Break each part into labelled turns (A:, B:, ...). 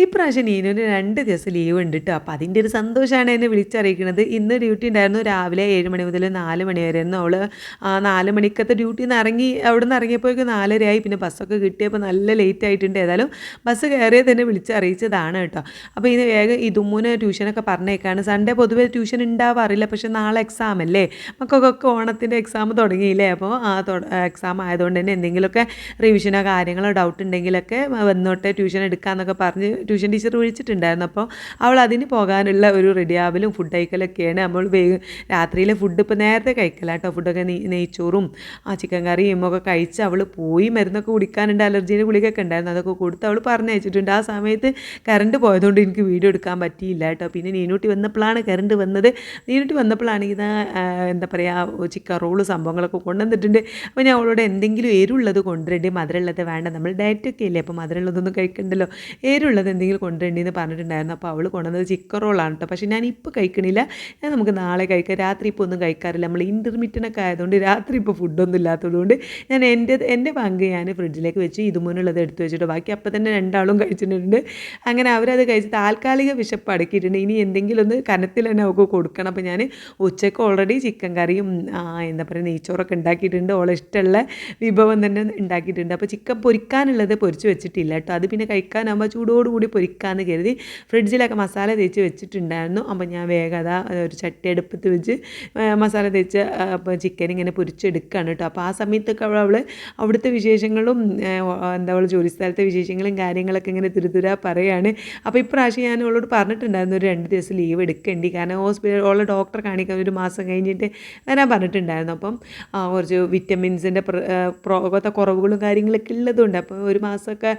A: ഈ പ്രാവശ്യം നീനുവിന് 2 ദിവസം ലീവ് ഉണ്ട് കേട്ടോ. അപ്പോൾ അതിൻ്റെ ഒരു സന്തോഷമാണ് എന്നെ വിളിച്ചറിയിക്കുന്നത്. ഇന്ന് ഡ്യൂട്ടി ഉണ്ടായിരുന്നു. രാവിലെ 7 മണി മുതൽ 4 മണി വരെ ആയിരുന്നു. അവൾ 4 മണിക്കത്തെ ഡ്യൂട്ടിയിൽ നിന്ന് ഇറങ്ങി, അവിടെ നിന്ന് ഇറങ്ങിയപ്പോഴേക്കും 4:30 ആയി. പിന്നെ ബസ്സൊക്കെ കിട്ടിയപ്പോൾ നല്ല ലേറ്റ് ആയിട്ടുണ്ട്. ഏതായാലും ബസ് കയറിയത് തന്നെ വിളിച്ചറിയിച്ചതാണ് കേട്ടോ. അപ്പോൾ ഇന്ന് വേഗം ഇതുമ്മൂനെ ട്യൂഷനൊക്കെ പറഞ്ഞേക്കാണ്. സൺഡേ പൊതുവേ ട്യൂഷൻ ഉണ്ടാവാറില്ല, പക്ഷേ നാളെ എക്സാം അല്ലേ, മക്കൾക്കൊക്കെ ഓണത്തിൻ്റെ എക്സാം തുടങ്ങിയില്ലേ. അപ്പോൾ എക്സാം ആയതുകൊണ്ട് തന്നെ എന്തെങ്കിലുമൊക്കെ റിവിഷനോ കാര്യങ്ങളോ ഡൗട്ട് ഉണ്ടെങ്കിലൊക്കെ വന്നോട്ടെ ട്യൂഷൻ എടുക്കാമെന്നൊക്കെ പറഞ്ഞ് ട്യൂഷൻ ടീച്ചർ വിളിച്ചിട്ടുണ്ടായിരുന്നു. അപ്പോൾ അവൾ അതിന് പോകാനുള്ള ഒരു റെഡിയാവലും ഫുഡ് കഴിക്കലൊക്കെയാണ്. നമ്മൾ രാത്രിയിലെ ഫുഡ് ഇപ്പോൾ നേരത്തെ കഴിക്കല കേട്ടോ. ഫുഡൊക്കെ നെയ്ച്ചോറും ചിക്കൻ കറിയും ഒക്കെ കഴിച്ച് അവൾ പോയി. മരുന്നൊക്കെ കുടിക്കാനുണ്ട്, അലർജീൻ്റെ ഗുളികയൊക്കെ ഉണ്ടായിരുന്നു, അതൊക്കെ കൊടുത്ത് അവൾ പറഞ്ഞയച്ചിട്ടുണ്ട്. ആ സമയത്ത് കറണ്ട് പോയതുകൊണ്ട് എനിക്ക് വീഡിയോ എടുക്കാൻ പറ്റിയില്ല കേട്ടോ. പിന്നെ നീനൂട്ടി വന്നപ്പോഴാണ് കറണ്ട് വന്നത്. നീനൂട്ടി വന്നപ്പോഴാണ് ഇത് എന്താ പറയുക, ചിക്കൻ റോള് സംഭവങ്ങളൊക്കെ കൊണ്ടുവന്നിട്ടുണ്ട്. അപ്പോൾ ഞാൻ അവളോട് എന്തെങ്കിലും എരുള്ളത് കൊണ്ടുവരേണ്ടി, മധുരമുള്ളത് വേണ്ട, നമ്മൾ ഡയറ്റൊക്കെ ഇല്ലേ, അപ്പോൾ മധുരമുള്ളതൊന്നും കഴിക്കണ്ടല്ലോ, എരുള്ളത് എന്തെങ്കിലും കൊണ്ടുവരേണ്ടിയെന്ന് പറഞ്ഞിട്ടുണ്ടായിരുന്നു. അപ്പോൾ അവൾ കൊണ്ടുവന്നത് ചിക്കൻ റോളാണ് കേട്ടോ. പക്ഷേ ഞാനിപ്പോൾ കഴിക്കണില്ല, നമുക്ക് നാളെ കഴിക്കാം. രാത്രി ഇപ്പോൾ ഒന്നും കഴിക്കാറില്ല, നമ്മൾ ഇൻ്റർമീഡിയറ്റൊക്കെ ആയതുകൊണ്ട് രാത്രി ഇപ്പോൾ ഫുഡൊന്നും ഇല്ലാത്തതുകൊണ്ട് ഞാൻ എൻ്റെ പങ്ക് ഞാൻ ഫ്രിഡ്ജിലേക്ക് വെച്ച് ഇതുമുന്നുള്ളത് എടുത്ത് വെച്ചിട്ട് ബാക്കി അപ്പം തന്നെ രണ്ടാളും കഴിച്ചിട്ടുണ്ട്. അങ്ങനെ അവരത് കഴിച്ച് താൽക്കാലിക വിശപ്പ് അടക്കിയിട്ടുണ്ട്. ഇനി എന്തെങ്കിലും ഒന്ന് കനത്തിൽ തന്നെ അവൾക്ക് കൊടുക്കണം. അപ്പോൾ ഞാൻ ഉച്ചയ്ക്ക് ഓൾറെഡി ചിക്കൻ കറിയും എന്താ പറയുക നെയ്ച്ചോറൊക്കെ ഉണ്ടാക്കിയിട്ടുണ്ട്. ഓളെ ഇഷ്ടമുള്ള വിഭവം തന്നെ ഉണ്ടാക്കിയിട്ടുണ്ട്. അപ്പോൾ ചിക്കൻ പൊരിക്കാനുള്ളത് പൊരിച്ച് വെച്ചിട്ടില്ല കേട്ടോ. അത് പിന്നെ കഴിക്കാനാകുമ്പോൾ ചൂടോടുകൂടി പൊരിക്കാമെന്ന് കരുതി ഫ്രിഡ്ജിലൊക്കെ മസാല തേച്ച് വെച്ചിട്ടുണ്ടായിരുന്നു. അപ്പോൾ ഞാൻ വേഗം അതാ ഒരു ചട്ടി അടുപ്പത്ത് വെച്ച് മസാല തേച്ച് അപ്പോൾ ചിക്കൻ ഇങ്ങനെ പൊരിച്ചെടുക്കുകയാണ് കേട്ടോ. അപ്പോൾ ആ സമയത്തൊക്കെ അവൾ അവിടുത്തെ വിശേഷങ്ങളും എന്താ അവൾ ജോലി സ്ഥലത്തെ വിശേഷങ്ങളും കാര്യങ്ങളൊക്കെ ഇങ്ങനെ തുരുതുരാ പറയുകയാണ്. അപ്പോൾ ഇപ്രാവശ്യം ഞാൻ അവളോട് പറഞ്ഞിട്ടുണ്ടായിരുന്നു ഒരു 2 ദിവസം ലീവ് എടുക്കേണ്ടി, കാരണം ഓളെ ഡോക്ടറെ കാണിക്കാൻ ഒരു മാസം കഴിഞ്ഞിട്ട് വരാൻ പറഞ്ഞിട്ടുണ്ടായിരുന്നു. അപ്പം കുറച്ച് വിറ്റമിൻസിൻ്റെ കുറവുകളും കാര്യങ്ങളൊക്കെ ഉള്ളതുകൊണ്ട് അപ്പോൾ ഒരു മാസമൊക്കെ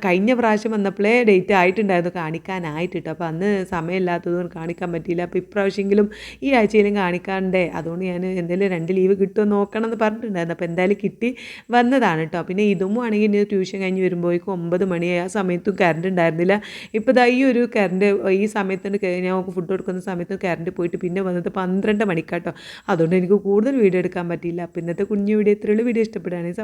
A: കഴിഞ്ഞ പ്രാവശ്യം വന്നപ്പോഴേ ഡേറ്റ് ആയിട്ടുണ്ടായിരുന്നു കാണിക്കാനായിട്ട് കേട്ടോ. അപ്പോൾ അന്ന് സമയമില്ലാത്തതുകൊണ്ട് കാണിക്കാൻ പറ്റിയില്ല. അപ്പോൾ ഇപ്രാവശ്യമെങ്കിലും ഈ ആഴ്ചയിലും കാണിക്കാണ്ടേ, അതുകൊണ്ട് ഞാൻ എന്തെങ്കിലും 2 ലീവ് കിട്ടുമോ നോക്കണം എന്ന് പറഞ്ഞിട്ടുണ്ടായിരുന്നു. അപ്പോൾ എന്തായാലും കിട്ടി വന്നതാണ് കേട്ടോ. പിന്നെ ഇതും ആണെങ്കിൽ ഇനി ട്യൂഷൻ കഴിഞ്ഞ് വരുമ്പോഴേക്കും 9 മണിയായി. ആ സമയത്തും കറണ്ട് ഉണ്ടായിരുന്നില്ല. ഇപ്പോൾ ഈ ഒരു കറണ്ട് ഈ സമയത്തുണ്ട് ഞാൻ ഫുഡ് കൊടുക്കുന്ന സമയത്ത് കറണ്ട് പോയിട്ട് പിന്നെ വന്നത് 12 മണിക്കാട്ടോ. അതുകൊണ്ട് എനിക്ക് കൂടുതൽ വീഡിയോ എടുക്കാൻ പറ്റിയില്ല. അപ്പോൾ ഇന്നത്തെ കുഞ്ഞു വീഡിയോ ഇത്രയുള്ള വീഡിയോ ഇഷ്ടപ്പെടുകയാണെങ്കിൽ